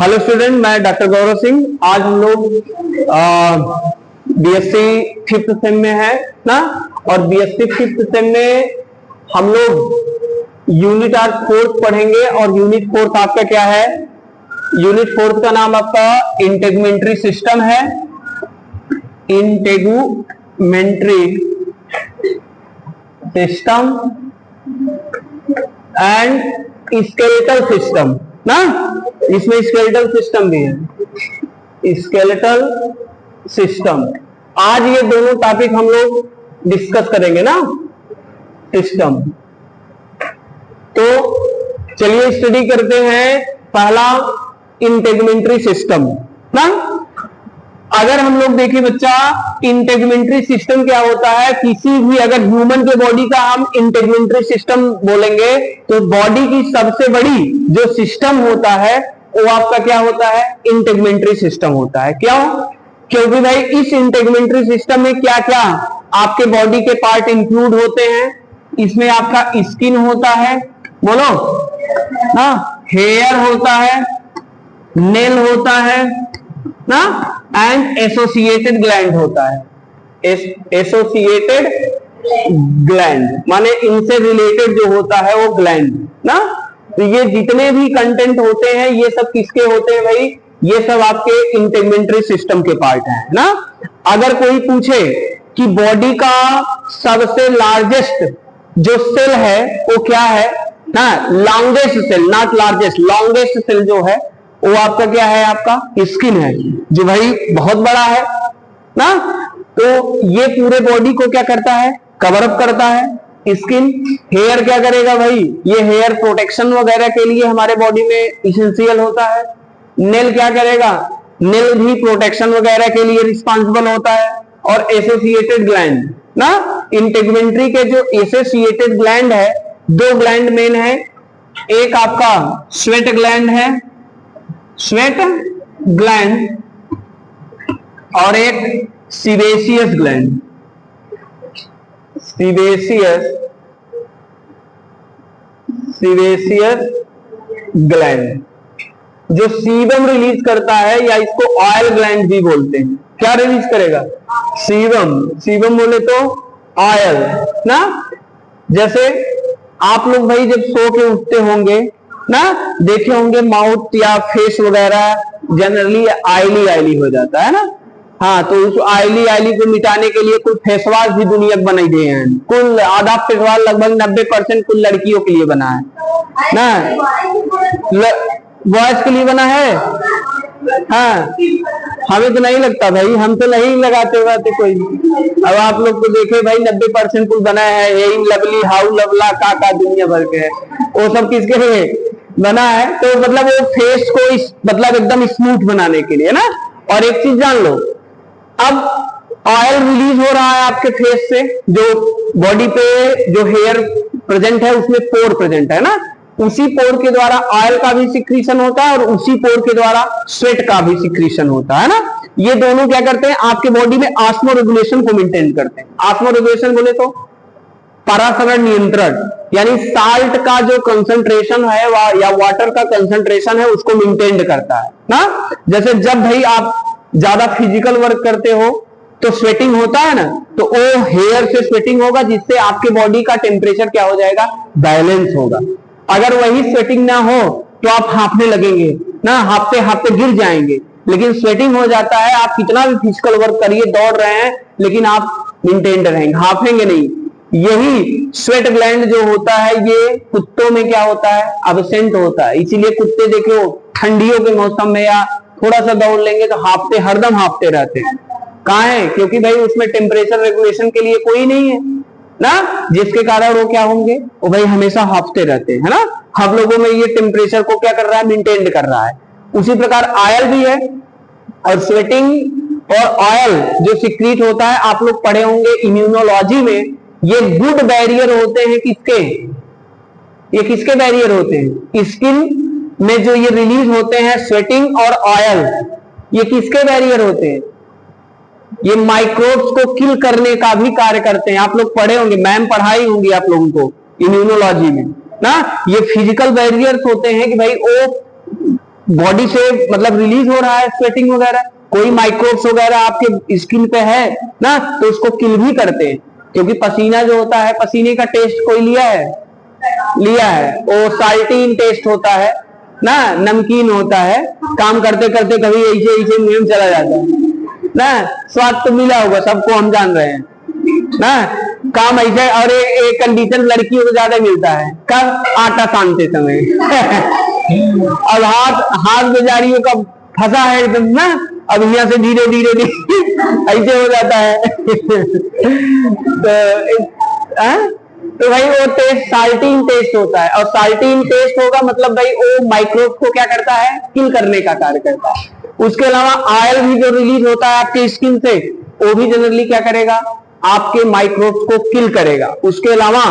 Hello student, मैं doctor Gaurav Singh. आज हम लोग बीएससी 5th सेम में है ना, और बीएससी 5th सेम में हम लोग यूनिट 4 पढ़ेंगे। और यूनिट 4 आपका क्या है? यूनिट 4 का नाम आपका इंटेगुमेंट्री सिस्टम है। Integumentary system and skeletal system ना, इसमें स्केलेटल सिस्टम भी है। स्केलेटल सिस्टम, आज ये दोनों टॉपिक हम लोग डिस्कस करेंगे ना, सिस्टम। तो चलिए स्टडी करते हैं पहला इंटेगुमेंट्री सिस्टम ना। अगर हम लोग देखें बच्चा, इंटेगुमेंट्री सिस्टम क्या होता है? किसी भी अगर ह्यूमन के बॉडी का हम इंटेगुमेंट्री सिस्टम बोलेंगे तो बॉडी की सबसे बड़ी जो सिस्टम होता है वो आपका क्या होता है? इंटेगुमेंट्री सिस्टम होता है। क्यों? क्योंकि भाई इस इंटेगुमेंट्री सिस्टम में क्या क्या आपके बॉडी के पार्ट इंक्लूड होते हैं। इसमें आपका स्किन होता है, बोलो ना, हेयर होता है, नेल होता है ना, एंड एसोसिएटेड ग्लैंड होता है। एसोसिएटेड ग्लैंड माने इनसे रिलेटेड जो होता है वो ग्लैंड ना। तो ये जितने भी कंटेंट होते हैं ये सब किसके होते हैं भाई? ये सब आपके इंटेगुमेंट्री सिस्टम के पार्ट हैं ना। अगर कोई पूछे कि बॉडी का सबसे लार्जेस्ट जो सेल है वो क्या है ना, longest cell, not largest, longest cell जो है वो आपका क्या है? आपका स्किन है, जो भाई बहुत बड़ा है ना। तो ये पूरे बॉडी को क्या करता है? कवर अप करता है स्किन। हेयर क्या करेगा भाई? ये हेयर प्रोटेक्शन वगैरह के लिए हमारे बॉडी में इसेंशियल होता है। नेल क्या करेगा? नेल भी प्रोटेक्शन वगैरह के लिए रिस्पॉन्सिबल होता है। और एसोसिएटेड ग्लैंड ना, इंटेगुमेंट्री के जो एसोसिएटेड ग्लैंड है, दो ग्लैंड मेन है। एक आपका स्वेट ग्लैंड है, स्वेट ग्लैंड, और एक सीबेशियस ग्लैंड, सीबेशियस ग्लैंड जो सीबम रिलीज करता है, या इसको ऑयल ग्लैंड भी बोलते हैं। क्या रिलीज करेगा? सीबम। सीबम बोले तो ऑयल ना। जैसे आप लोग भाई जब सो के उठते होंगे ना, देखे होंगे माउथ या फेस वगैरह जनरली आयली हो जाता है ना। हाँ, तो उस आयली को मिटाने के लिए कुछ फेस वॉश भी दुनिया बनाई गए हैं। कुल आधा फेस वॉश लगभग 90% कुल लड़कियों के लिए बना है ना, बॉयज के लिए बना है। हाँ, हमें तो नहीं लगता भाई, हम तो नहीं लगाते हुए कोई। अब आप लोग को देखे भाई 90% कुल बना है, हेइम लवली, हाउ लवला, का दुनिया भर के है। वो सब किसके लिए बना है? तो मतलब वो फेस को मतलब एकदम स्मूथ बनाने के लिए ना। और एक चीज जान लो, अब ऑयल रिलीज हो रहा है आपके फेस से, जो बॉडी पे जो हेयर प्रेजेंट है उसमें पोर प्रेजेंट है ना, उसी पोर के द्वारा ऑयल का भी सिक्रीशन होता है, और उसी पोर के द्वारा स्वेट का भी सिक्रीशन होता है ना। ये दोनों क्या करते हैं? आपके बॉडी में ऑस्मो रेगुलेशन को मेंटेन करते हैं। ऑस्मो रेगुलेशन बोले तो परासरण नियंत्रण, यानी साल्ट का जो कंसंट्रेशन है या वाटर का कंसंट्रेशन है उसको मेंटेन करता है ना। जैसे जब भाई आप ज्यादा फिजिकल वर्क करते हो तो स्वेटिंग होता है ना, तो वो हेयर से स्वेटिंग होगा, जिससे आपके बॉडी का टेम्परेचर क्या हो जाएगा? बैलेंस होगा। अगर वही स्वेटिंग ना हो तो आप हांफने लगेंगे ना, हांफते गिर जाएंगे। लेकिन स्वेटिंग हो जाता है, आप कितना भी फिजिकल वर्क करिए, दौड़ रहे हैं, लेकिन आप मेंटेन रहेंगे, हांफेंगे नहीं। यही स्वेट ग्लैंड जो होता है ये कुत्तों में क्या होता है? एब्सेंट होता है। इसीलिए कुत्ते देखो ठंडियों के मौसम में या थोड़ा सा दौड़ लेंगे तो हांफते, हरदम हांफते रहते हैं। कहाँ है? क्योंकि भाई उसमें टेम्परेचर रेगुलेशन के लिए कोई नहीं है ना, जिसके कारण वो क्या होंगे? वो भाई हमेशा हांफते रहते हैं ना। हम लोगों में ये टेम्परेचर को क्या कर रहा है? मेंटेन कर रहा है। उसी प्रकार ऑयल भी है, और स्वेटिंग और ऑयल जो सिक्रीट होता है, आप लोग पढ़े होंगे इम्यूनोलॉजी में, ये गुड बैरियर होते हैं। किसके? ये किसके बैरियर होते हैं? स्किन में जो ये रिलीज होते हैं स्वेटिंग और ऑयल, ये किसके बैरियर होते हैं? ये माइक्रोब्स को किल करने का भी कार्य करते हैं। आप लोग पढ़े होंगे, मैम पढ़ाई होंगी आप लोगों को इम्यूनोलॉजी में ना। ये फिजिकल बैरियर्स होते हैं कि भाई वो बॉडी से मतलब रिलीज हो रहा है स्वेटिंग वगैरह, कोई माइक्रोब्स वगैरह आपके स्किन पे है ना, तो उसको किल भी करते हैं, क्योंकि पसीना जो होता है, पसीने का टेस्ट कोई लिया है, वो साल्टीन टेस्ट होता है ना, नमकीन होता है, काम करते करते कभी ऐसे ऐसे मुंह में चला जाता है ना, स्वाद तो मिला होगा सबको, हम जान रहे हैं ना, काम ऐसे। और एक कंडीशन लड़कियों को ज्यादा मिलता है, कब? आटा सानते समय अब हाथ हाथ बेचारियों का फंसा है एकदम ना, अब यहाँ से धीरे धीरे धीरे ऐसे हो जाता है तो भाई वो टेस्ट साल्टीन टेस्ट होता है, और साल्टीन टेस्ट होगा मतलब भाई वो माइक्रोब को क्या करता है? किल करने का कार्य करता है। उसके अलावा ऑयल भी जो रिलीज होता है आपकी स्किन से, वो भी जनरली क्या करेगा? आपके माइक्रोब्स को किल करेगा। उसके अलावा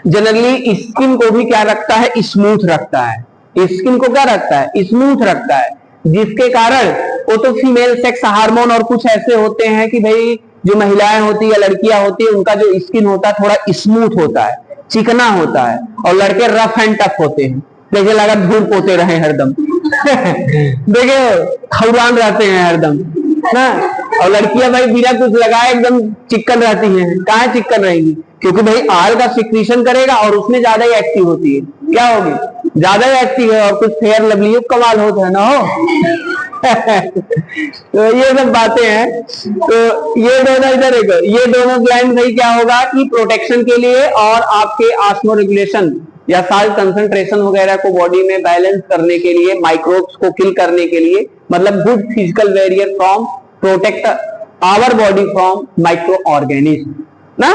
जनरली स्किन को भी क्या रखता है? स्मूथ रखता है। स्किन को क्या रखता है? स्मूथ रखता है, जिसके कारण वो तो फीमेल सेक्स हार्मोन और कुछ ऐसे होते हैं कि भाई जो महिलाएं होती है या लड़कियां होती है, उनका जो स्किन होता है थोड़ा स्मूथ होता है, चिकना होता है, और लड़के रफ एंड टफ होते हैं, जैसे लगा धूल पोते रहे हरदम देखिए खौरान रहते हैं हरदम ना, और लड़कियां भाई बिना कुछ लगाए एकदम चिकन रहती हैं। कहाँ चिकन रहेंगी? क्योंकि भाई ऑयल का सिक्रीशन करेगा और उसमें ज्यादा ही एक्टिव होती है, क्या होगी? ज्यादा ही एक्टिव है, और कुछ फेयर लवली कमाल होता है ना हो तो ये सब बातें हैं। तो ये दोनों इधर एक, ये दोनों ग्लैंड भाई क्या होगा कि प्रोटेक्शन के लिए और आपके ऑस्मो रेगुलेशन या साल्ट कंसंट्रेशन वगैरह को बॉडी में बैलेंस करने के लिए, माइक्रोब्स को किल करने के लिए, मतलब good physical barrier from protect our body from micro organism ना।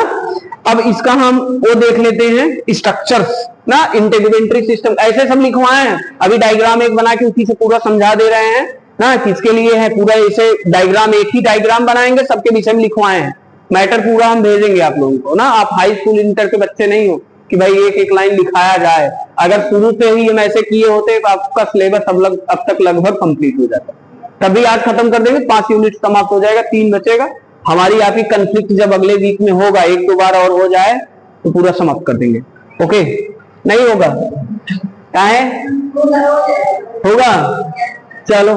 अब इसका हम वो देख लेते हैं स्ट्रक्चर्स ना, इंटीग्रेटरी सिस्टम ऐसे सब लिखवाए हैं, अभी डायग्राम एक बना के उसी से पूरा समझा दे रहे हैं ना, किसके लिए है पूरा ऐसे डायग्राम, एक ही डायग्राम बनाएंगे सबके विषय में लिखवाए हैं, मैटर पूरा हम भेजेंगे आप लोगों को ना। आप हाई स्कूल इंटर के बच्चे नहीं हो कि भाई एक एक लाइन लिखाया जाए, अगर शुरू से ही हम ऐसे किए होते तो आपका सिलेबस अब तक लगभग कंप्लीट हो जाता। तभी आज खत्म कर देंगे, 5 यूनिट समाप्त हो जाएगा, 3 बचेगा। हमारी आपकी कंफ्लिक्ट जब अगले वीक में होगा, 1-2 बार और हो जाए तो पूरा समाप्त कर देंगे। ओके? नहीं होगा? क्या है? होगा? चलो,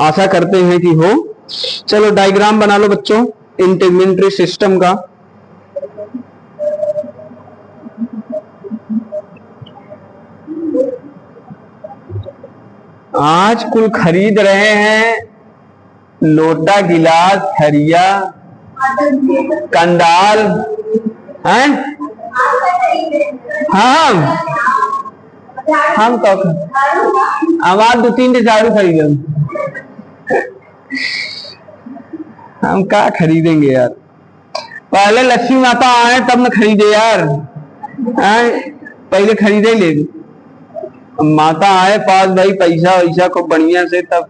आशा करते हैं कि हो। चलो डायग्राम बना लो बच्चों इंटीग्रेटरी सिस्टम का। आज कुल खरीद रहे हैं लोटा, गिलास, थरिया, कंडाल हैं? हाँ हम तो आवाज 2-3 झाड़ू खरीदे, हम क्या खरीदेंगे यार, पहले लक्ष्मी माता आए तब न खरीदे यार, पहले खरीदे ले, माता आए पास भाई पैसा वैसा को बढ़िया से तब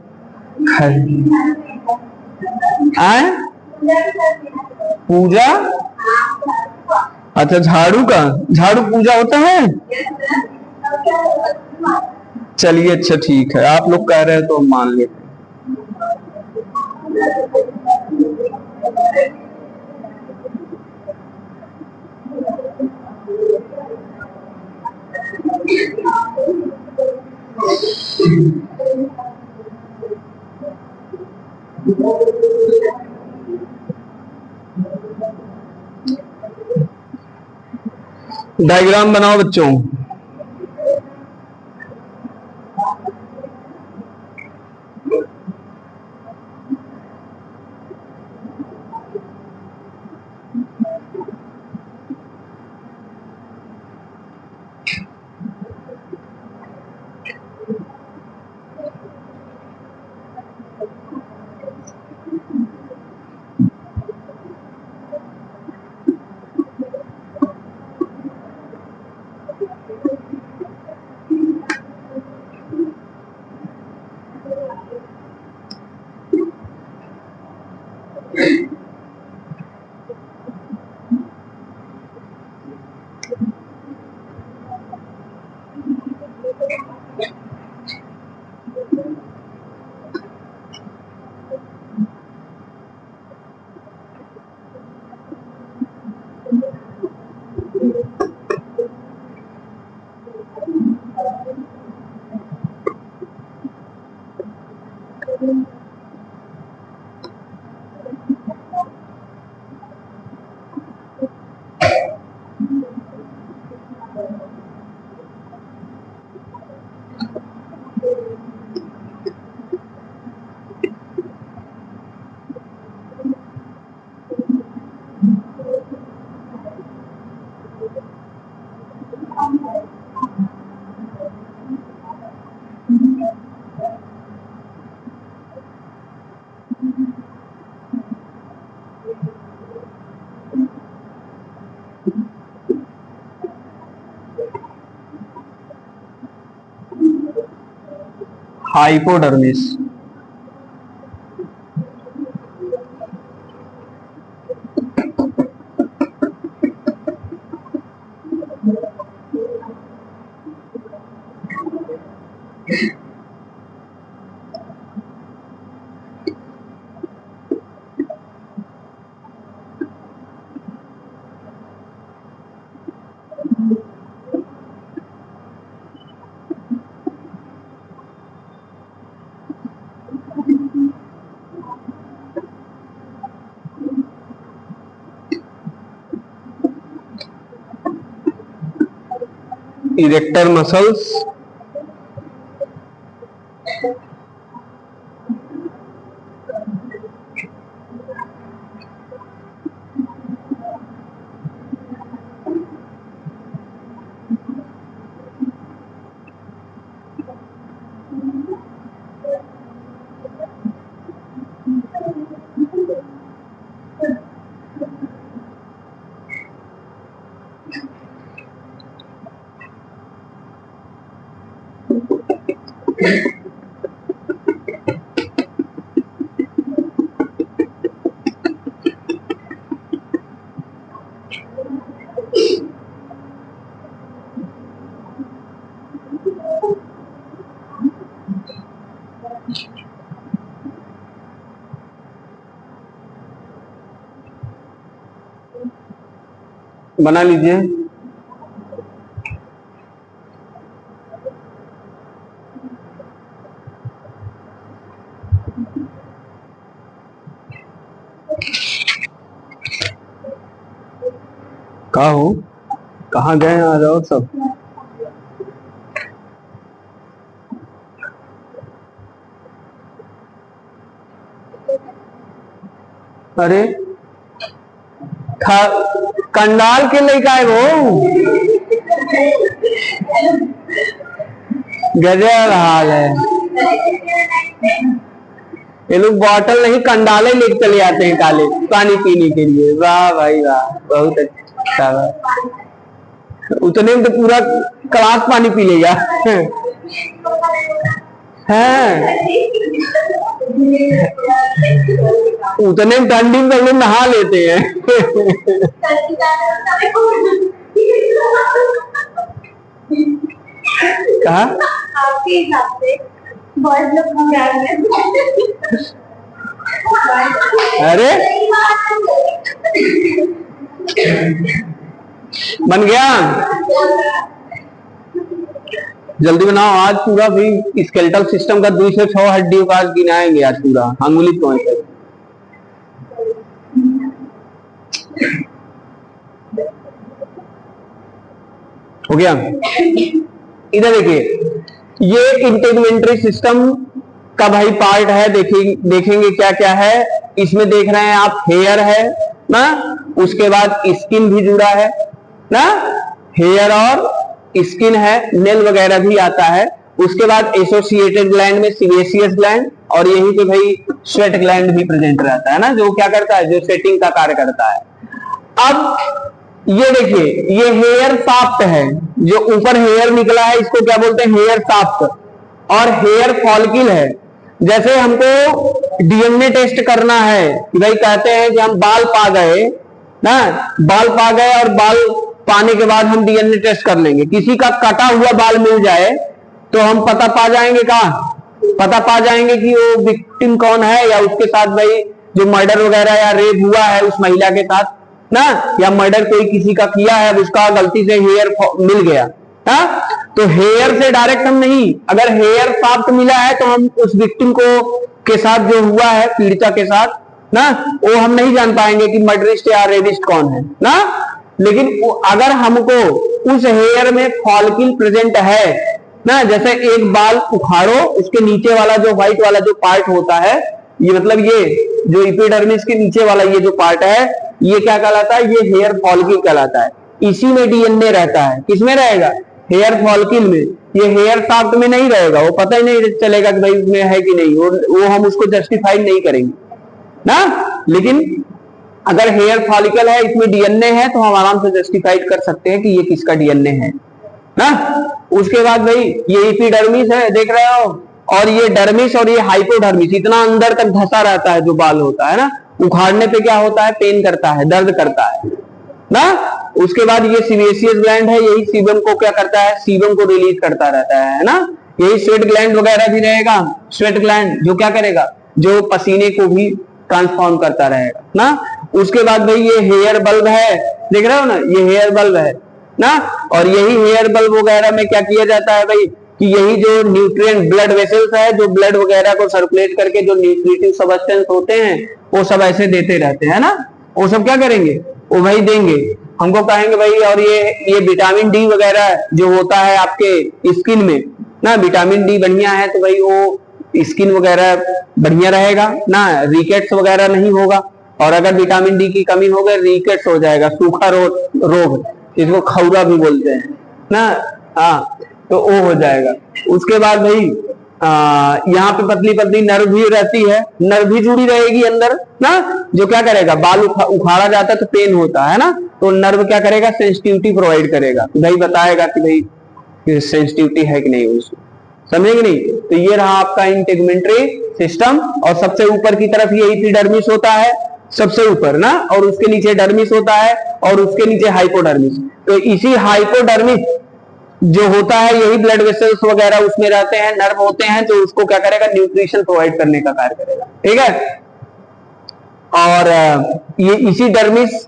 आए पूजा। अच्छा झाड़ू का, झाड़ू पूजा होता है? चलिए अच्छा ठीक है, आप लोग कह रहे हैं तो हम मान लेते हैं। डायग्राम बनाओ बच्चों। हाइपोडर्मिस। इरेक्टर मसल्स, बना लीजिए। कहाँ हो, कहाँ गए? आ जाओ सब। अरे कंडाल के लड़का है वो, गजब हाल है। ये लोग बॉटल नहीं कंडाले लेके चले आते हैं काले पानी पीने के लिए। वाह भाई वाह, बहुत अच्छा। उतने में तो पूरा क्लास पानी पी लेगा। है उतने ठंडी में लोग नहा लेते हैं। कहा आपके हिसाब से बॉयज लोग अरे बन गया, जल्दी बनाओ। आज पूरा भी स्केलेटल सिस्टम का 2 से 6 हड्डियों का गिनाएंगे आज पूरा, अंगुली पॉइंट तक। हो गया। इधर देखिए, ये इंटेगमेंट्री सिस्टम का भाई पार्ट है। देखेंगे क्या क्या है इसमें। देख रहे हैं आप, हेयर है ना, उसके बाद स्किन भी जुड़ा है ना, हेयर और स्किन है, नेल वगैरह भी आता है। उसके बाद एसोसिएटेड ग्लैंड में सीबेशियस ग्लैंड, और यहीं पे भाई स्वेट ग्लैंड भी प्रेजेंट रहता है ना, जो क्या करता है, जो सेटिंग का कार्य करता है। अब ये देखिए, ये हेयर शाफ्ट है, जो ऊपर हेयर निकला है इसको क्या बोलते हैं, हेयर शाफ्ट। और हेयर फॉलिकल है। जैसे हमको डीएनए टेस्ट करना है कि भाई कहते हैं कि हम बाल पा गए ना, बाल पा गए और बाल पाने के बाद हम डीएनए टेस्ट कर लेंगे। किसी का कटा हुआ बाल मिल जाए तो हम पता पा जाएंगे, कहाँ पता पा जाएंगे कि वो विक्टिम कौन है, या उसके साथ भाई जो मर्डर वगैरह या रेप हुआ है उस महिला के साथ ना, या मर्डर कोई किसी का किया है, उसका गलती से हेयर मिल गया हा? तो हेयर से डायरेक्ट हम नहीं, अगर हेयर शाफ्ट मिला है तो हम उस विक्टिम को के साथ जो हुआ है, पीड़िता के साथ ना, वो हम नहीं जान पाएंगे कि मर्डरिस्ट या रेपिस्ट कौन है ना। लेकिन अगर हमको उस हेयर में फॉलिकल प्रेजेंट है ना, जैसे एक बाल उखाड़ो, उसके नीचे वाला जो व्हाइट वाला जो पार्ट होता है, ये मतलब ये जो एपिडर्मिस के नीचे वाला ये जो पार्ट है, ये क्या कहलाता है? ये हेयर फॉलिकल कहलाता है। इसी में डीएनए रहता है। किसमें रहेगा? हेयर फॉलिकल में। ये हेयर शाफ्ट में नहीं रहेगा, वो पता ही नहीं चलेगा कि भाई उसमें है कि नहीं, वो हम उसको जस्टिफाइड नहीं करेंगे ना। लेकिन अगर हेयर फॉलिकल है, इसमें डीएनए है, तो हम आराम से जस्टिफाइड कर सकते हैं कि ये किसका डीएनए है ना। उसके बाद भाई ये एपिडर्मिस है, देख रहे हो, और ये डर्मिस और ये हाइपोडर्मिस इतना अंदर तक धंसा रहता है जो बाल होता है ना। उखाड़ने पे क्या होता है? पेन करता है, दर्द करता है ना। उसके बाद ये सीबेशियस ग्लैंड है, यही सीबम को क्या करता है? सीबम को रिलीज करता रहता है ना। यही स्वेट ग्लैंड वगैरह भी रहेगा, स्वेट ग्लैंड जो क्या करेगा? जो पसीने को भी ट्रांसफॉर्म करता रहेगा ना। उसके बाद भाई ये हेयर बल्ब है, देख रहे हो ना, ये हेयर बल्ब है ना। और यही हेयर बल्ब वगैरह में क्या किया जाता है भाई? कि यही जो न्यूट्रिएंट ब्लड वेसल्स है, जो ब्लड वगैरह को सर्कुलेट करके जो न्यूट्रिटिव सब्सटेंस होते हैं, वो सब ऐसे देते रहते हैं ना। वो सब क्या करेंगे? वो भाई देंगे, हमको कहेंगे भाई। और ये विटामिन डी वगैरह जो होता है आपके स्किन में ना, विटामिन डी बढ़िया है तो भाई वो स्किन वगैरह बढ़िया रहेगा ना, रिकेट्स वगैरह नहीं होगा। और अगर विटामिन डी की कमी हो गई, रिकेट्स हो जाएगा, सूखा रोग, इसको खौरा भी बोलते हैं ना। हाँ, तो वो हो जाएगा। उसके बाद भाई यहाँ पे पतली पतली नर्व भी रहती है, नर्व भी जुड़ी रहेगी अंदर ना, जो क्या करेगा? बाल उखाड़ा जाता है तो पेन होता है ना, तो नर्व क्या करेगा? सेंसिटिविटी प्रोवाइड करेगा, भाई बताएगा कि भाई सेंसिटिविटी है कि नहीं, उसको समझेंगे नहीं। तो ये रहा आपका इंटेगुमेंट्री सिस्टम, और सबसे ऊपर की तरफ ये एपिडर्मिस होता है, सबसे ऊपर ना, और उसके नीचे डर्मिस होता है, और उसके नीचे हाइपोडर्मिस। तो इसी हाइपोडर्मिस जो होता है, यही ब्लड वेसल्स वगैरह उसमें रहते हैं, नर्व होते हैं, तो उसको क्या करेगा? न्यूट्रिशन प्रोवाइड करने का कार्य करेगा, ठीक है। और ये इसी डर्मिस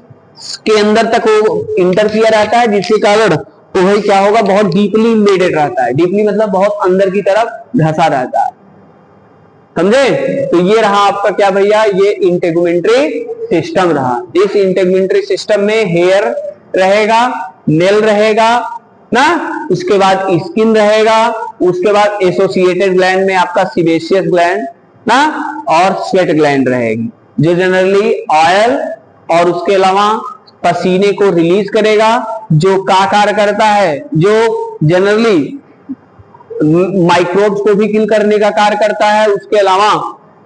के अंदर तक वो इंटर किया रहता है, जिसके कारण तो वही क्या होगा? बहुत डीपली इम्बेडेड रहता है। डीपली मतलब बहुत अंदर की तरफ धंसा रहता है, समझे। तो ये रहा आपका क्या भैया? ये इंटेगुमेंट्री सिस्टम रहा। इस इंटेगुमेंट्री सिस्टम में हेयर रहेगा, नेल रहेगा ना, उसके बाद स्किन रहेगा, उसके बाद एसोसिएटेड ग्लैंड में आपका सीबेशियस ग्लैंड ना, और स्वेट ग्लैंड रहेगी, जो जनरली ऑयल और उसके अलावा पसीने को रिलीज करेगा, जो का कार्य करता है? जो जनरली माइक्रोब्स को भी किल करने का कार्य करता है। उसके अलावा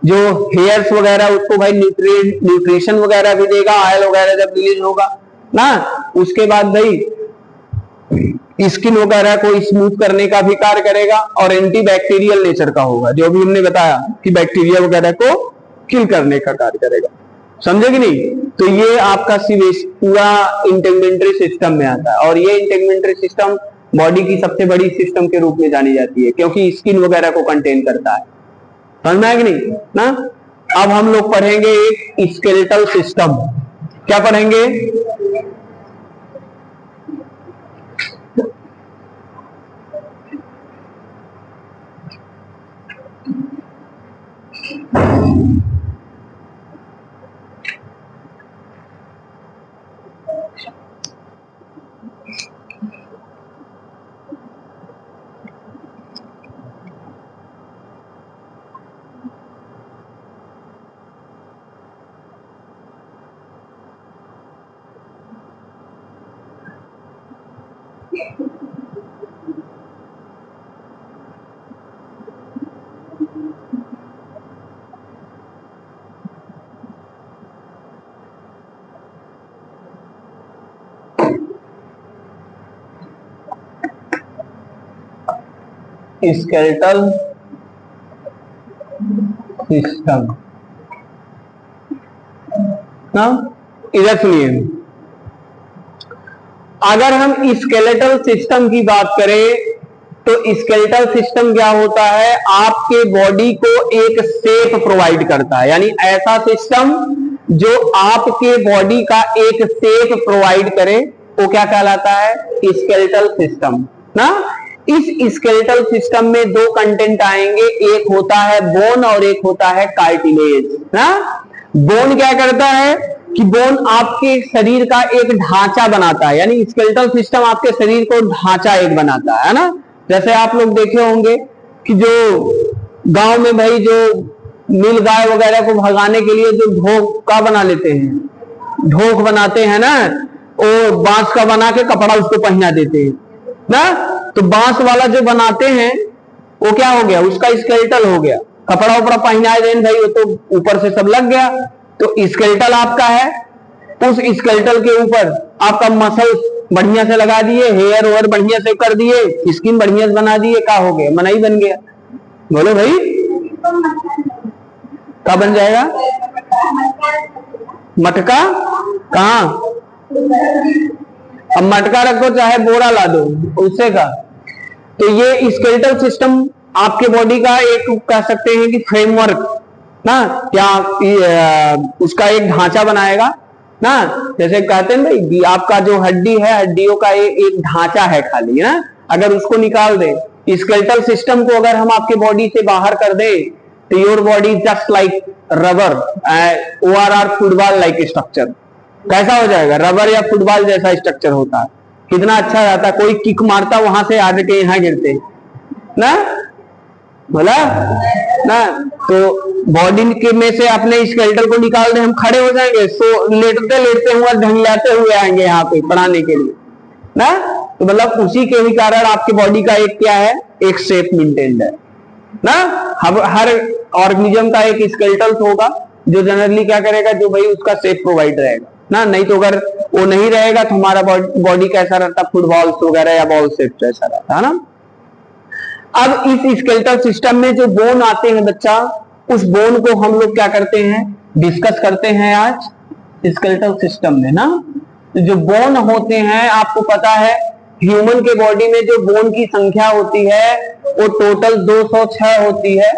जो हेयर्स वगैरह उसको भाई न्यूट्रिशन वगैरह भी देगा, ऑयल वगैरह जब रिलीज होगा ना। उसके बाद भाई स्किन वगैरह को स्मूथ करने का भी कार्य करेगा, और एंटीबैक्टीरियल नेचर का होगा, जो भी हमने बताया कि बैक्टीरिया वगैरह को किल करने का कार्य करेगा, समझे कि नहीं। तो ये आपका पूरा इंटेगुमेंट्री सिस्टम में आता है, और ये इंटेगुमेंट्री सिस्टम बॉडी की सबसे बड़ी सिस्टम के रूप में जानी जाती है, क्योंकि स्किन वगैरह को कंटेन करता है, समझ में आया कि नहीं ना। अब हम लोग पढ़ेंगे एक स्केलेटल सिस्टम। क्या पढ़ेंगे? स्केलेटल सिस्टम ना, इधर सुनिए। अगर हम स्केलेटल सिस्टम की बात करें तो स्केलेटल सिस्टम क्या होता है? आपके बॉडी को एक शेप प्रोवाइड करता है, यानी ऐसा सिस्टम जो आपके बॉडी का एक शेप प्रोवाइड करे, वो क्या कहलाता है? स्केलेटल सिस्टम ना। इस स्केलेटल सिस्टम में दो कंटेंट आएंगे, एक होता है बोन और एक होता है कार्टिलेज ना। बोन क्या करता है कि बोन आपके शरीर का एक ढांचा बनाता है, यानी स्केलेटल सिस्टम आपके शरीर को ढांचा एक बनाता है ना। जैसे आप लोग देखे होंगे कि जो गांव में भाई जो नील गाय वगैरह को भगाने के लिए जो ढोक का बना लेते हैं, ढोक बनाते हैं ना, वो बांस का बना के कपड़ा उसको पहना देते हैं ना। तो बांस वाला जो बनाते हैं वो क्या हो गया, उसका स्केलेटल हो गया। कपड़ा उपड़ा पहनाए देन भाई, वो तो ऊपर से सब लग गया। तो स्केलेटल आपका है, उस स्केलेटल के ऊपर आपका मसल बढ़िया से लगा दिए, हेयर वेयर बढ़िया से कर दिए, स्किन बढ़िया से बना दिए, क्या हो गया, मनाई बन गया। बोलो भाई, क्या बन जाएगा? मटका? कहाँ? अब मटका रखो चाहे बोरा ला दो, उससे का। तो ये स्केलेटल सिस्टम आपके बॉडी का एक कह सकते हैं कि फ्रेमवर्क ना, क्या उसका एक ढांचा बनाएगा ना। जैसे कहते हैं भाई कि आपका जो हड्डी है, हड्डियों का एक ढांचा है खाली ना, अगर उसको निकाल दें, स्केलेटल सिस्टम को अगर हम आपके बॉडी से बाहर कर दें, तो your body just like rubber, ORR football like structure. कैसा हो जाएगा? रबर या फुटबॉल जैसा स्ट्रक्चर होता है। कितना अच्छा रहता है, कोई किक मारता वहां से आधे यहाँ गिरते ना, बोला ना। तो बॉडी के में से अपने स्केलेटल को निकाल दे, हम खड़े हो जाएंगे, सो लेटते लेटते हुए ढंगलाते हुए आएंगे यहाँ पे पढ़ाने के लिए ना। तो मतलब उसी के ही कारण आपके बॉडी का एक क्या है, एक शेप मेंटेन्ड है ना। हर ऑर्गेनिज्म का एक स्केलेटल होगा जो जनरली क्या करेगा, जो भाई उसका शेप प्रोवाइड रहेगा ना। नहीं तो अगर वो नहीं रहेगा तो हमारा बॉडी कैसा रहता, फुटबॉल वगैरह या बॉल शेप जैसा रहता है ना। अब इस स्केलेटल सिस्टम में जो बोन आते हैं बच्चा, उस बोन को हम लोग क्या करते हैं, डिस्कस करते हैं आज स्केलेटल सिस्टम में ना। जो बोन होते हैं, आपको पता है ह्यूमन के बॉडी में जो बोन की संख्या होती है वो टोटल 206 होती है,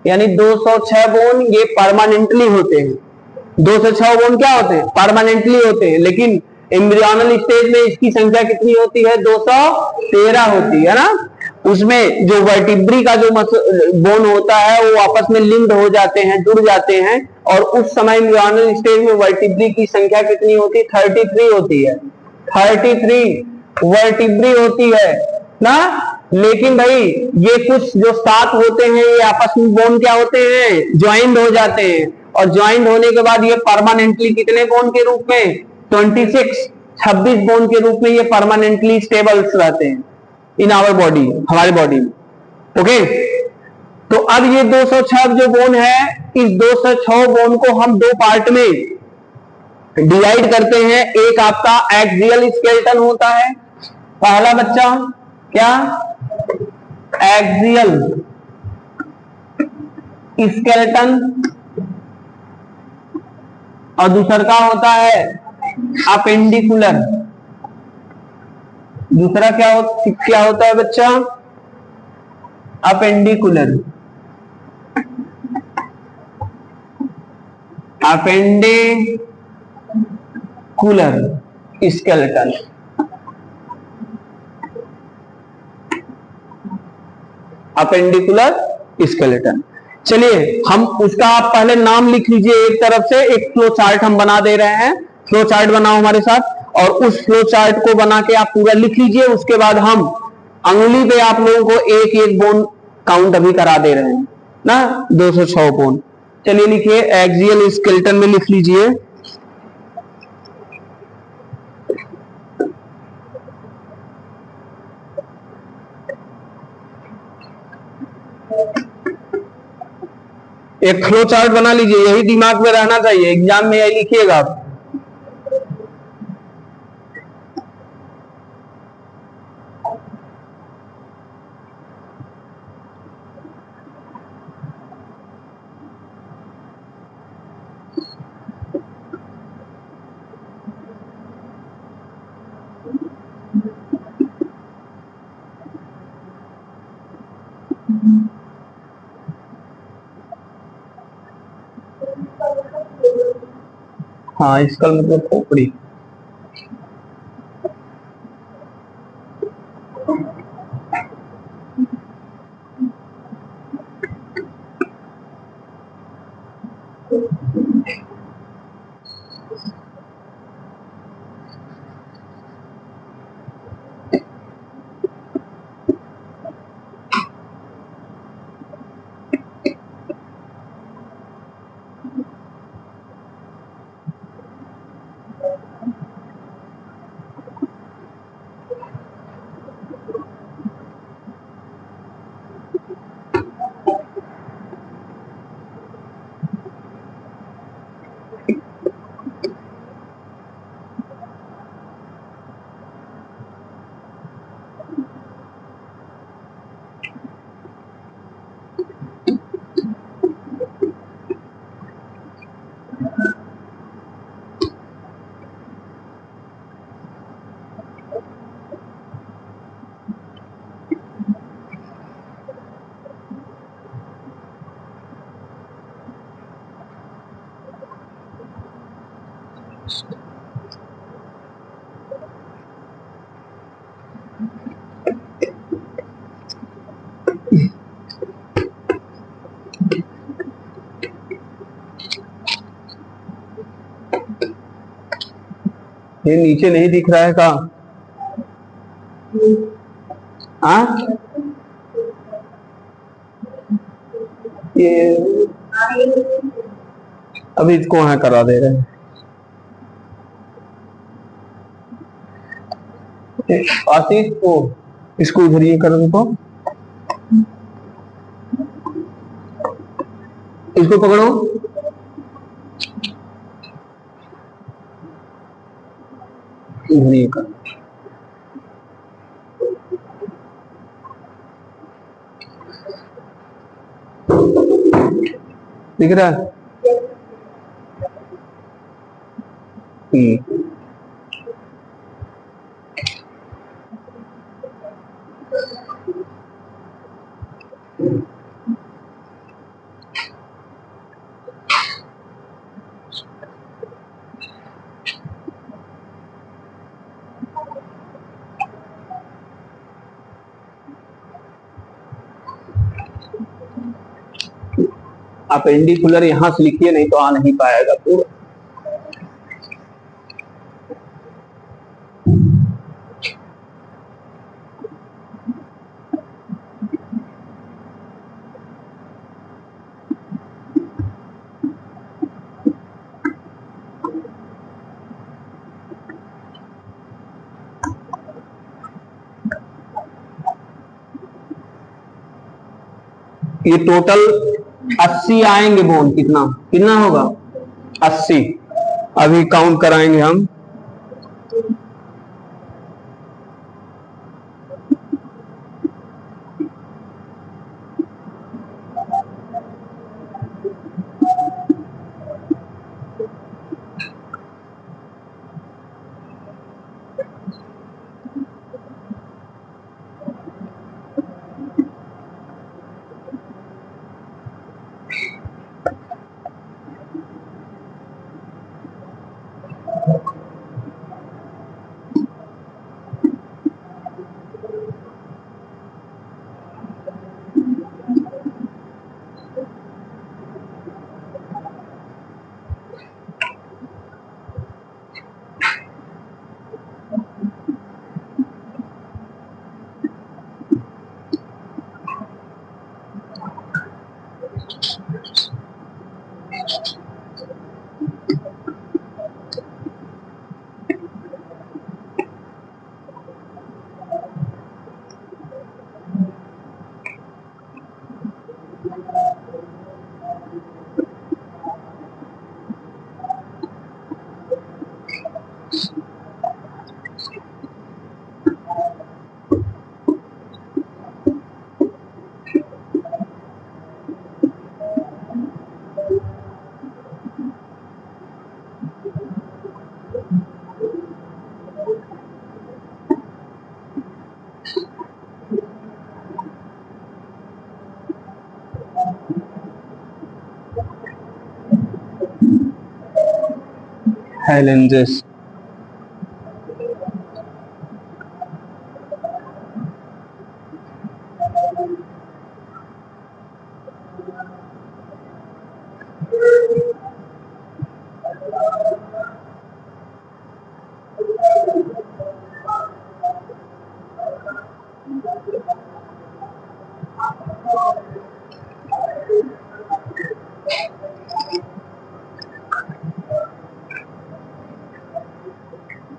यानी 206 बोन ये परमानेंटली होते हैं। 206 बोन क्या होते हैं, परमानेंटली होते हैं। लेकिन एम्ब्रियोनल स्टेज में इसकी संख्या कितनी होती है, 213 होती है ना। उसमें जो वर्टिब्री का जो बोन होता है वो आपस में लिंक्ड हो जाते हैं, जुड़ जाते हैं, और उस समय एम्ब्रियोनल स्टेज में वर्टिब्री की संख्या कितनी होती है, 33 होती है। 33 वर्टिब्री होती है ना। लेकिन भाई ये कुछ जो 7 होते हैं ये आपस में बोन क्या होते हैं, ज्वाइंट हो जाते हैं, और ज्वाइंट होने के बाद ये परमानेंटली कितने बोन के रूप में, 26 बोन के रूप में ये परमानेंटली स्टेबल्स रहते हैं इन आवर बॉडी, हमारे बॉडी में। ओके, तो अब ये 206 जो बोन है, इस 206 बोन को हम दो पार्ट में डिवाइड करते हैं। एक आपका एक्सियल स्केलेटन होता है, पहला बच्चा क्या, एक्सियल स्केलेटन, और दूसरा का होता है अपेंडिकुलर। दूसरा क्या होता है बच्चा, appendicular, appendicular skeleton. Appendicular skeleton. चलिए हम उसका आप पहले नाम लिख लीजिए एक तरफ से, एक फ्लो चार्ट हम बना दे रहे हैं। फ्लो चार्ट बनाओ हमारे साथ, और उस फ्लो चार्ट को बना के आप पूरा लिख लीजिए। उसके बाद हम अंगुली पे आप लोगों को एक एक बोन काउंट अभी करा दे रहे हैं ना, 206 बोन। चलिए लिखिए, एक्सियल स्केलेटन में लिख लीजिए एक फ्लो चार्ट बना लीजिए, यही दिमाग में रहना चाहिए, एग्जाम में यही लिखिएगा आप। हाँ, इसका मतलब खोपड़ी। ये नीचे नहीं दिख रहा है कहाँ? हाँ, ये अभी इसको वहां करा दे रहे हैं। आशीष को इसको इधर ये कर दो, इसको पकड़ो। इधर ये कर, दिख रहा है? अपेंडिकुलर यहां से लिखिए, नहीं तो आ नहीं पाएगा पूरा। ये टोटल 80 आएंगे बोन, कितना कितना होगा? 80। अभी काउंट कराएंगे हम। Lenses.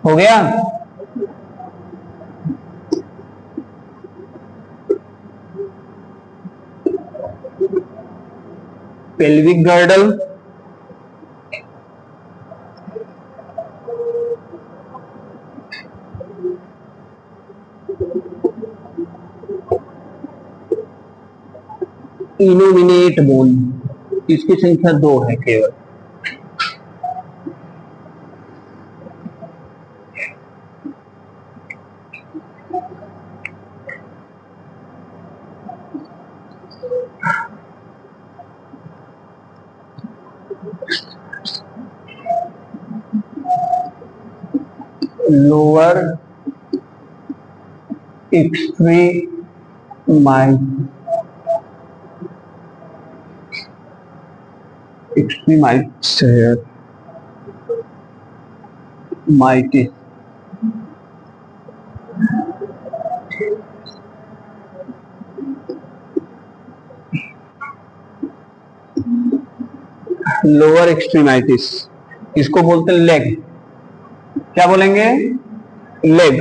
हो गया? पेल्विक गर्डल, इनोमिनेट बोन, इसकी संख्या 2 है केवल। लोअर एक्सट्रीमाइटिस लोअर एक्सट्रीमाइटिस, इसको बोलते हैं लेग। क्या बोलेंगे? लेग।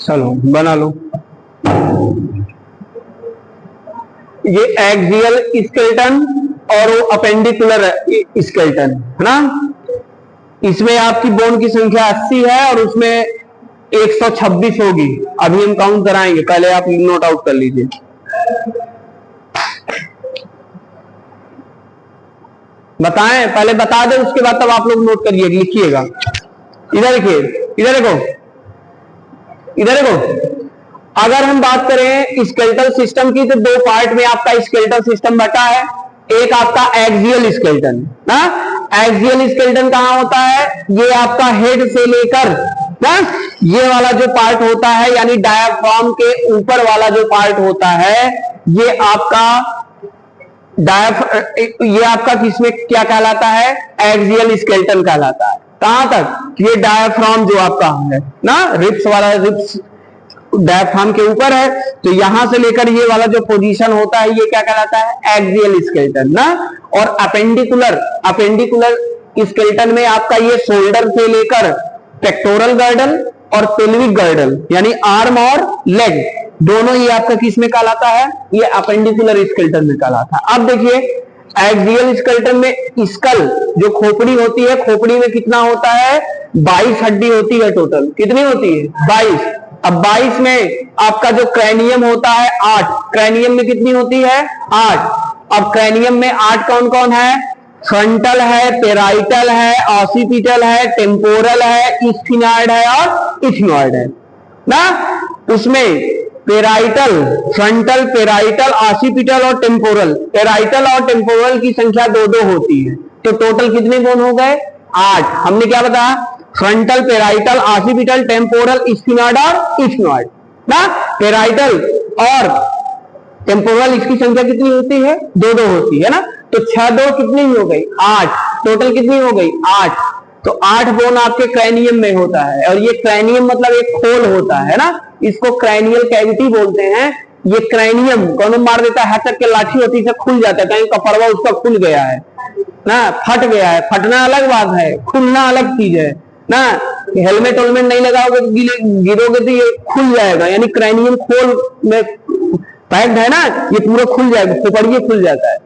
चलो बना लो। ये एक्सियल स्केलेटन और वो अपेंडिकुलर स्केलेटन है ना। इसमें आपकी बोन की संख्या 80 है और उसमें 126 होगी। अभी हम काउंट कराएंगे, पहले आप नोट आउट कर लीजिए। बताएं, पहले बता दें, उसके बाद तब आप लोग नोट करिए, लिखिएगा। इधर देखिए, इधर देखो, इधर देखो। अगर हम बात करें स्केलेटल सिस्टम की, तो दो पार्ट में आपका स्केलेटल सिस्टम बटा है। एक आपका एक्सियल स्केलेटन। एक्सियल स्केलेटन कहां होता है? ये आपका हेड से लेकर ना, ये वाला जो पार्ट होता है, यानी डायाफ्राम के ऊपर वाला जो पार्ट होता है, ये आपका ये आपका किसमें क्या कहलाता है? एक्सियल स्केलेटन कहलाता है। कहां तक? ये डायाफ्राम जो आपका है ना, रिब्स वाला, रिब्स डायाफ्राम के ऊपर है, तो यहां से लेकर ये वाला जो पोजीशन होता है, ये क्या कहलाता है? एक्सियल स्केलेटन ना। और अपेंडिकुलर, अपेंडिकुलर स्केलेटन में आपका ये शोल्डर से लेकर पेक्टोरल गर्डल और पेल्विक गर्डल, यानी आर्म और लेग, दोनों ही आपका किस में कहलाता है? ये अपेंडिकुलर स्केलेटन में कहलाता है। अब देखिए, एक्सियल स्केलेटन में स्कल जो खोपड़ी होती है, खोपड़ी में कितना होता है? 22 हड्डी होती है टोटल। कितनी होती है? 22। अब 22 में आपका जो क्रैनियम होता है 8, क्रैनियम में कितनी होती है? 8। अब क्रैनियम में 8 कौन कौन है? फ्रंटल है, पेराइटल है, ऑसिपिटल है, टेम्पोरल है, स्फिनॉइड है और इथ्मॉइड है ना। उसमें पेराइटल, फ्रंटल, पेराइटल, ऑसिपिटल और टेम्पोरल, पेराइटल और टेम्पोरल की संख्या 2-2 होती है। तो टोटल कितने बोन हो गए? 8। हमने क्या बताया? Frontal, parietal, occipital, temporal, sphenoid और इथ्मॉइड ना। पेराइटल और टेम्पोरल, इसकी संख्या कितनी होती है? 2-2 होती है ना। तो 6-2 कितनी हो गई? 8। टोटल कितनी हो गई? 8। तो 8 बोन आपके क्रैनियम में होता है। और ये क्रैनियम मतलब एक खोल होता है ना, इसको क्रैनियल कैविटी बोलते हैं। ये क्रैनियम कौन मार देता है? हचक के लाठी होती से खुल जाता है, कहीं कपड़वा उसका खुल गया है ना, फट गया है। फटना अलग बात है, खुलना अलग चीज है ना। हेलमेट वेलमेट नहीं लगाओगे तो गिरोगे तो ये खुल जाएगा, यानी क्रैनियम खोल में पैक्ड है ना, ये पूरा खुल जाएगा, खोपड़िए खुल जाता है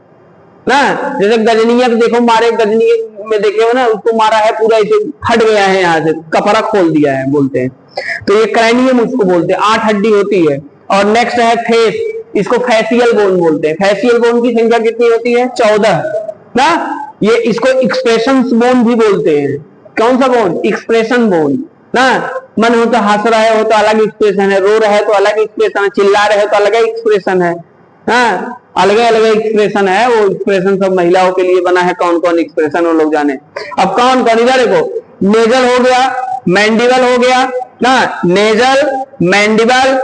ना। जैसे गजनिया को देखो, मारे गजनी में देखे हो ना, उसको मारा है पूरा ऐसे फट गया है, यहाँ से कपड़ा खोल दिया है बोलते हैं। तो ये क्रैनियम उसको बोलते हैं। 8 हड्डी होती है। और नेक्स्ट है फेस, इसको फैसियल बोन बोलते हैं। फैसियल बोन की संख्या कितनी होती है? 14 ना। ये इसको एक्सप्रेशन बोन भी बोलते हैं। कौन सा बोन? एक्सप्रेशन बोन ना। मन हो तो हंस रहे हो तो अलग एक्सप्रेशन है, रो रहे है तो अलग एक्सप्रेशन है, चिल्ला रहे हो तो अलग एक्सप्रेशन है। हाँ, अलग अलग एक्सप्रेशन है। वो एक्सप्रेशन सब महिलाओं के लिए बना है। कौन कौन एक्सप्रेशन वो लोग जाने। अब कौन कौन? इधर देखो, नेजल हो गया, मैंडिबल हो गया ना। नेजल, मैंडिबल,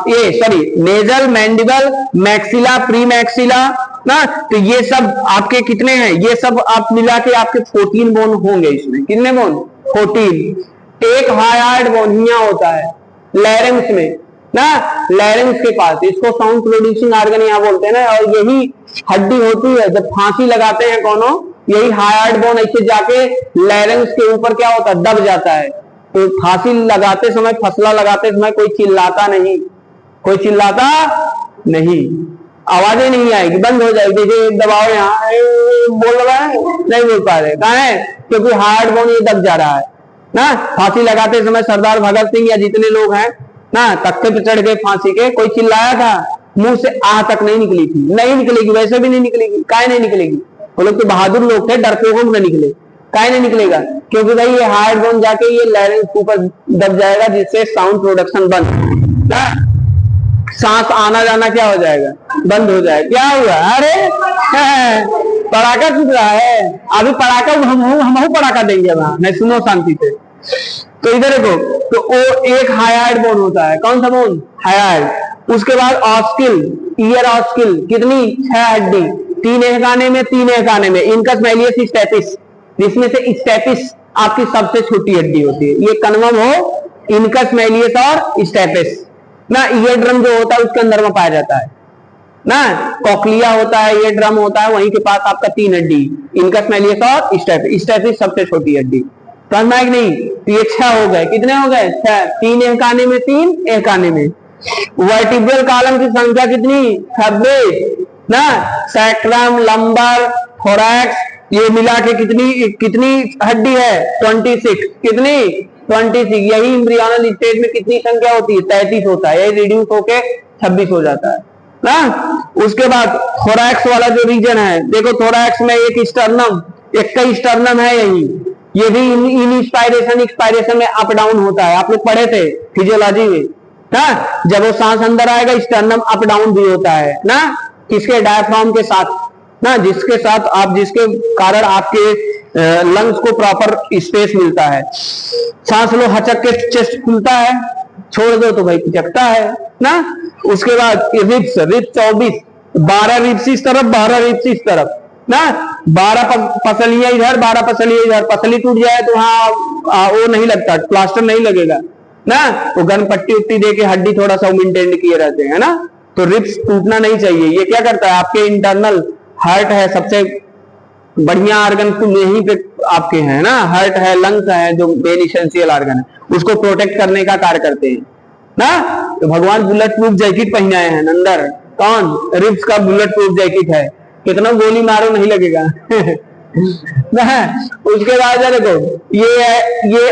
ये sorry, nasal, mandible, maxilla, pre maxilla ना। तो ये सब आपके कितने हैं? ये सब आप मिला के आपके 14 बोन होंगे। इसमें कितने बोन? 14। एक हाइड बोन यहाँ होता है लैरिंग्स में ना, लैरिंग्स के पास, इसको साउंड प्रोड्यूसिंग ऑर्गन यहाँ बोलते हैं ना। और यही हड्डी होती है, जब फांसी लगाते हैं कोनो, यही हार्ड बोन ऐसे जाके लैरिंक्स के ऊपर क्या होता है, दब जाता है। तो फांसी लगाते समय, फसला लगाते समय कोई चिल्लाता नहीं, कोई चिल्लाता नहीं, आवाजें नहीं आएगी, बंद हो जाएगी। देखिए दबाओ यहाँ, बोल रहा है नहीं बोल पा रहे, कहा है, क्योंकि हार्ड बोन ये दब जा रहा है ना। फांसी लगाते समय सरदार भगत सिंह या जितने लोग हैं ना, तख्ते पे चढ़ गए फांसी के, कोई चिल्लाया था, मुंह से आह तक नहीं निकली थी, नहीं निकलेगी, वैसे भी नहीं निकलेगी। काहे नहीं निकलेगी? वो लोग तो बहादुर लोग थे, डरपोकों में निकले। काहे नहीं निकलेगा? क्योंकि भाई ये हार्ड बोन जाके ये लैरिंक्स ऊपर दब जाएगा, जिससे साउंड प्रोडक्शन बंद, सांस आना जाना क्या हो जाएगा, बंद हो जाएगा। क्या हुआ? अरे पड़ाका छूट रहा है, अभी पड़ाका हम पड़ाका देंगे वहां, नहीं सुनो शांति से। तो इधर देखो, तो वो एक हायार्ड बोन होता है, कौन सा बोन? हायार्ड। उसके बाद ऑस्किल, ईयर ऑस्किल, कितनी? 6 हड्डी, 3 एक आने में, 3 एक आने में, इनकस मैलियस स्टेपिस, जिसमें से स्टेपिस आपकी सबसे छोटी हड्डी होती है। ये कन्वम हो, इनकस मैलियस और स्टेपिस ना। ईयर ड्रम जो होता है उसके अंदर में पाया जाता है ना, कॉकलिया होता है, ईयर ड्रम होता है, वहीं के पास आपका 3 हड्डी, इनकस मैलियस और स्टेपिस। स्टेपिस सबसे छोटी हड्डी, समझ में नहीं? तो ये 6 हो गए, कितने हो गए? 6, 3 एक आने में, 3 एक आने में। वर्टिब्रल कॉलम की संख्या कितनी? 26 ना। सैक्रम, लंबर, थोरैक्स, ये मिला के कितनी हड्डी है? 26। कितनी? 26। यही एम्ब्रियोनल स्टेज में कितनी संख्या होती है? 33 होता है, यही रिड्यूस होके 26 हो जाता है ना। उसके बाद थोरैक्स वाला जो रीजन है, देखो थोरैक्स में एक स्टर्नम, एक का स्टर्नम है यही, ये भी इंस्पायरेशन एक्सपायरेशन में अप डाउन होता है, आप लोग पढ़े थे फिजियोलॉजी में ना। जब वो सांस अंदर आएगा स्टर्नम अप डाउन भी होता है ना, किसके? डायफ्राम के साथ ना, जिसके साथ आप, जिसके कारण आपके लंग्स को प्रॉपर स्पेस मिलता है। सांस लो, हचक के चेस्ट खुलता है, छोड़ दो तो भाई पिचकता है ना। उसके बाद रिब्स, रिब्स 24, 12 रिब्स इस तरफ, 12 रिब्स इस तरफ ना, 12 पसलियां इधर, 12 पसलियां इधर। पसली टूट जाए तो वहां वो नहीं लगता, प्लास्टर नहीं लगेगा ना, वो गन पट्टी उट्टी दे के हड्डी थोड़ा सा मेंटेन किए रहते हैं ना। तो रिब्स टूटना नहीं चाहिए। ये क्या करता है? आपके इंटरनल हार्ट है, सबसे बढ़िया ऑर्गन तो यहीं पे आपके हैं ना, हार्ट है, लंग्स है, जो मेन इसेंशियल ऑर्गन है, उसको प्रोटेक्ट करने का कार्य करते हैं ना। तो भगवान बुलेट प्रूफ जैकेट पहनाए हैं अंदर, कौन? रिब्स का बुलेट प्रूफ जैकेट है, कितना गोली मारो नहीं लगेगा ना। उसके बाद देखो, ये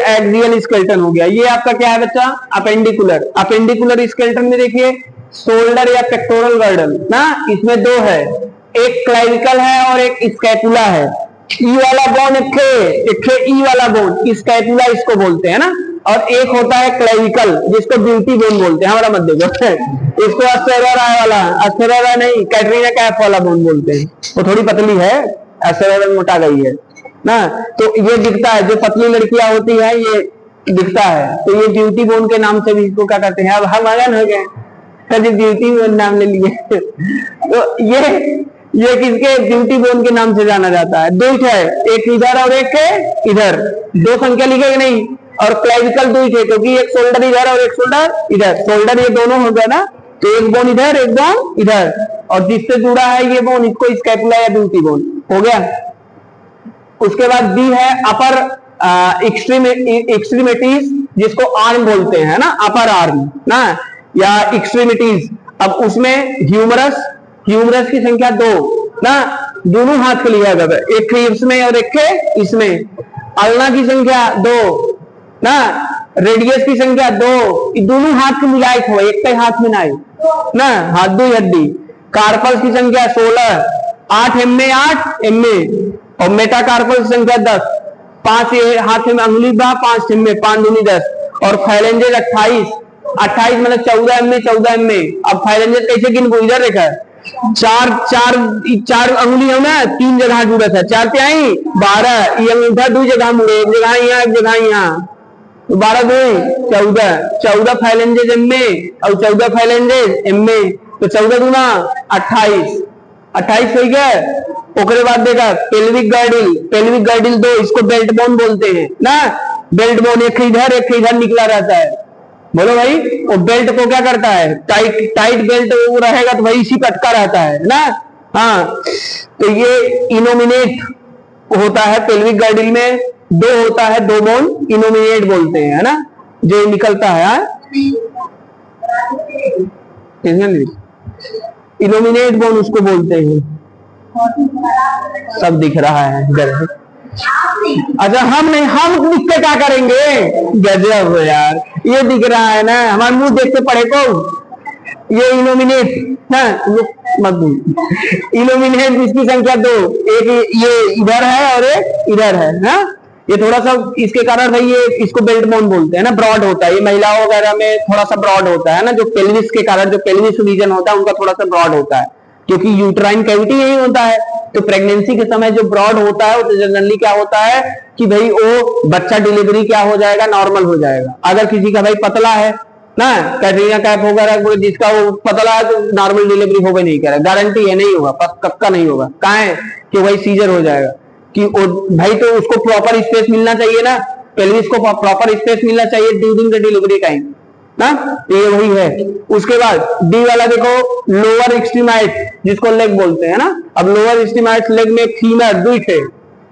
एक्सियल स्केलेटन हो गया। ये आपका क्या है बच्चा? अपेंडिकुलर। अपेंडिकुलर स्केलेटन में देखिए, शोल्डर या पेक्टोरल गर्डल ना, इसमें 2 है, एक क्लेविकल है और एक स्कैपुला है। ई वाला बोन एक ई वाला बोन, स्कैपुला इसको बोलते हैं ना, और एक होता है क्लेविकल, जिसको ब्यूटी बोन बोलते हैं। हमारा मत देखो, इसको एस्टेरोरा वाला, एस्टेरोरा नहीं, कैटरीना कैफ वाला बोन बोलते हैं। वो थोड़ी पतली है, एस्टेरोरा मोटा गई है ना। तो ये दिखता है, जो पतली लड़कियां होती है ये दिखता है, तो ये ब्यूटी बोन के नाम से भी इसको क्या करते हैं। अब हम अगन हो गए, ब्यूटी बोन नाम ले लिए तो ये किसके? ब्यूटी बोन के नाम से जाना जाता है। 2 है, एक इधर और एक इधर, 2 संख्या लिखेगा नहीं। और क्लेविकल 2 है, क्योंकि एक शोल्डर इधर और एक शोल्डर इधर, शोल्डर ये दोनों हो गया ना, तो एक बोन इधर, एक बोन इधर, और जिससे जुड़ा है ये बोन, इसको स्कैपुला या ब्यूटी बोन हो गया। उसके बाद बी है अपर एक्सट्रीमिटीज, जिसको आर्म बोलते हैं ना, अपर आर्म ना, या एक्सट्रीमिटीज। अब उसमें ह्यूमरस, ह्यूमरस की संख्या 2 ना, दोनों हाथ के लिया जाता है, एक रिब्स में और एक के इसमें। अल्ना की संख्या 2 ना, रेडियस की संख्या 2, दोनों हाथ के मिलाए हो, एक के हाथ में ना, हाथ 2 हड्डी। कार्पल्स की संख्या 16, 8 एमए 8 एमए, और मेटाकार्पल की संख्या 10, 5 हाथ में अंगुली बा, 5 एमए, 5 दूनी 10, और फाइलेंजेस 28 मतलब 14 एमए 14 एमए। अब फाइलेंजेस कैसे गिनबो? इधर देखा है, चार अंगुली है ना, 3 जगह जुड़ा था, 4 पे आई 12, ये अंगूठा 2 जगह मुड़े, एक जगह यहाँ एक जगह यहाँ, तो 12 2 14 फाइलेंजेस एमए और 14 फाइलेंजेस एमए, तो 14 दूना 28 हो गया। ओकरे बाद देखा पेल्विक गार्डिल 2, इसको बेल्ट बोन बोलते हैं ना। बेल्ट बोन एक इधर निकला रहता है। बोलो भाई, वो बेल्ट को क्या करता है? टाइट बेल्ट वो रहेगा तो भाई इसी पे अटका रहता है ना, हाँ, तो ये इनोमिनेट होता है पेल्विक गर्डल में, दो होता है, दो बोन इनोमिनेट बोलते हैं, है ना, जो निकलता है। इनोमिनेट बोन उसको बोलते हैं। सब दिख रहा है इधर। अच्छा, हम नहीं, हम दिख के क्या करेंगे? गजब यार, ये दिख रहा है ना, हमारे मुंह देख के पढ़े को। ये इनोमिनेट है, मत इनोमिनेट, इसकी संख्या दो, एक ये इधर है और एक इधर है ना। ये थोड़ा सा इसके कारण भाई ये इसको बेल्ट बोन बोलते हैं ना, ब्रॉड होता है, ये महिलाओं वगैरह में थोड़ा सा ब्रॉड होता है ना, जो पेल्विस के कारण, जो पेल्विस रीजन होता है उनका थोड़ा सा ब्रॉड होता है, क्योंकि यूट्राइन कैविटी यही होता है। तो प्रेगनेंसी के समय जो ब्रॉड होता है वो जनरली क्या होता है कि भाई वो बच्चा डिलीवरी क्या हो जाएगा, नॉर्मल हो जाएगा। अगर किसी का भाई पतला है ना, कैटरीना कैफ वगैरह, जिसका वो पतला है तो नॉर्मल डिलीवरी हो भी नहीं करेगा, गारंटी है, नहीं होगा, पक्का नहीं होगा। कहाँ है कि भाई सीजर हो जाएगा, कि भाई तो उसको प्रॉपर स्पेस मिलना चाहिए ना, पेल्विस को प्रॉपर स्पेस मिलना चाहिए ड्यूरिंग द डिलीवरी टाइम ना, तो ये वही है। उसके बाद डी वाला देखो, लोअर एक्सट्रीमाइट, जिसको लेग बोलते हैं ना। अब लोअर एक्सट्रीमाइट लेग में फीमर दुइट है,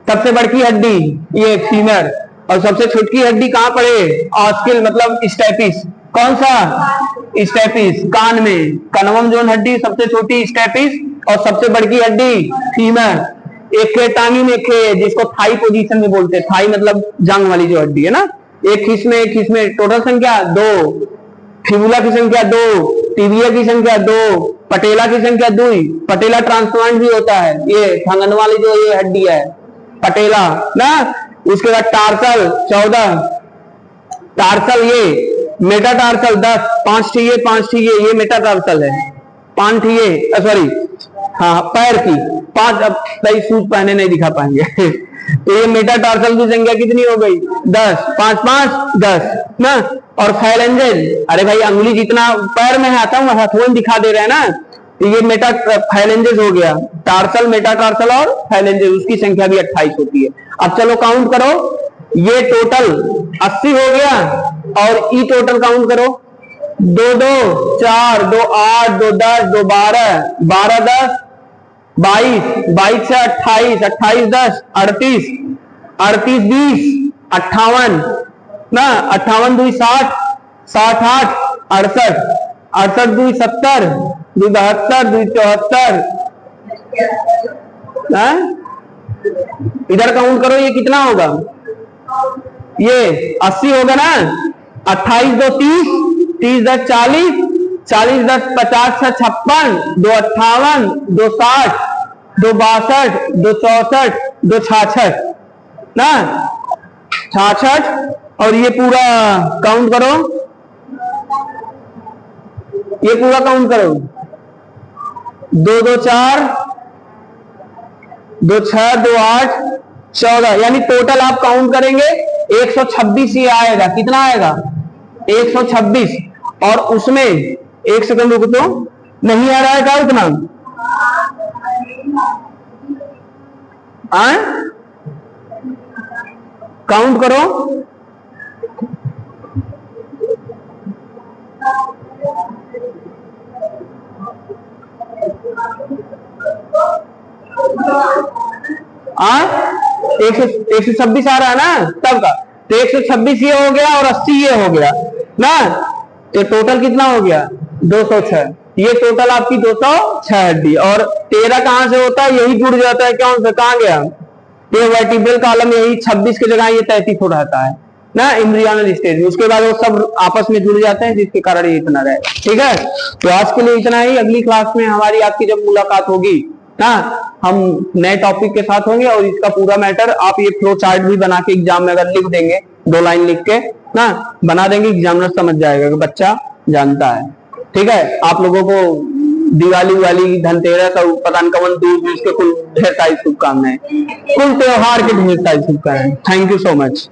सबसे बड़की हड्डी ये फीमर, और सबसे छोटकी हड्डी कहाँ पड़े? ऑस्किल मतलब स्टेपिस। कौन सा? स्टेपिस, कान में, कनवम जोन हड्डी सबसे छोटी स्टेपिस, और सबसे बड़की हड्डी फीमर। एक टांगी में एक, जिसको थाई पोजीशन में बोलते हैं, थाई मतलब जांग वाली जो हड्डी है ना। एक हिस्स में, एक हिस्स में टोटल संख्या दो, फिबुला की संख्या दो, टिबिया की संख्या दो, पटेला की संख्या 2। पटेला ट्रांसप्लांट भी होता है, ये ठंगन वाली जो ये हड्डी है पटेला ना। उसके बाद टार्सल 14, टार्सल ये मेटाटार्सल 10, 5 ठीक, 5 ठीक, ये मेटाटार्सल है, 5 ठीक, सॉरी हाँ पैर की 5, अब सही शूज पहने नहीं दिखा पाएंगे तो ये मेटाटार्सल की संख्या कितनी हो गई? 10, 5 5 10 ना। और फाइलेंजेस, अरे भाई अंगुली जितना पैर में आता हूँ हाथों में दिखा दे रहे हैं ना, तो ये मेटा फाइलेंजेस हो गया, टार्सल, मेटाटार्सल और फाइलेंजेस, उसकी संख्या भी 28 होती है। अब चलो काउंट करो, ये टोटल 80 हो गया, और ई टोटल काउंट करो, 2 2 4 2 8 2 10 2 12 12 10 22 22 से 28 28 10 38 38 20 58 ना, 58 2 60 60 8 68 68 2 70 2 72 2 74 इधर काउंट करो, ये कितना होगा? ये 80 होगा ना, 28 2 30 30 10 40 40 10 50 से 56 2 58 2 60 2 62 2 64 2 66 ना, 66। और ये पूरा काउंट करो, ये पूरा काउंट करो, 2 2 4 2 6 2 8 14, यानी टोटल आप काउंट करेंगे 126 ये आएगा। कितना आएगा? 126। और उसमें एक सेकंड रुको, तो नहीं आ रहा है क्या उतना? काउंट करो, हाँ 126 आ रहा है ना तब का, तो 126 ये हो गया और 80 ये हो गया ना, तो टोटल कितना हो गया? 206। ये टोटल आपकी 206 हड्डी। और 13 कहां से होता है? यही जुड़ जाता है, क्या कहां गया? ये वर्टिब्रल कॉलम यही 26 की जगह ये 33 हो रहता है ना एम्ब्रियोनल स्टेज में। उसके बाद वो सब आपस में जुड़ जाते हैं, जिसके कारण ये इतना रहेगा। ठीक है, तो आज के लिए इतना ही। अगली क्लास में हमारी आपकी जब मुलाकात होगी ना, हम नए टॉपिक के साथ होंगे, और इसका पूरा मैटर आप ये फ्लो चार्ट भी बना के एग्जाम में अगर लिख देंगे, 2 लाइन लिख के ना बना देंगे, एग्जामिनर समझ जाएगा कि बच्चा जानता है। ठीक है, आप लोगों को दिवाली वाली, धनतेरस और पता नहीं कौन दूर उसके कुल ढेर सारी शुभकामनाएं, कुल त्योहार के ढेर सारी शुभकामनाएं। Thank you so much.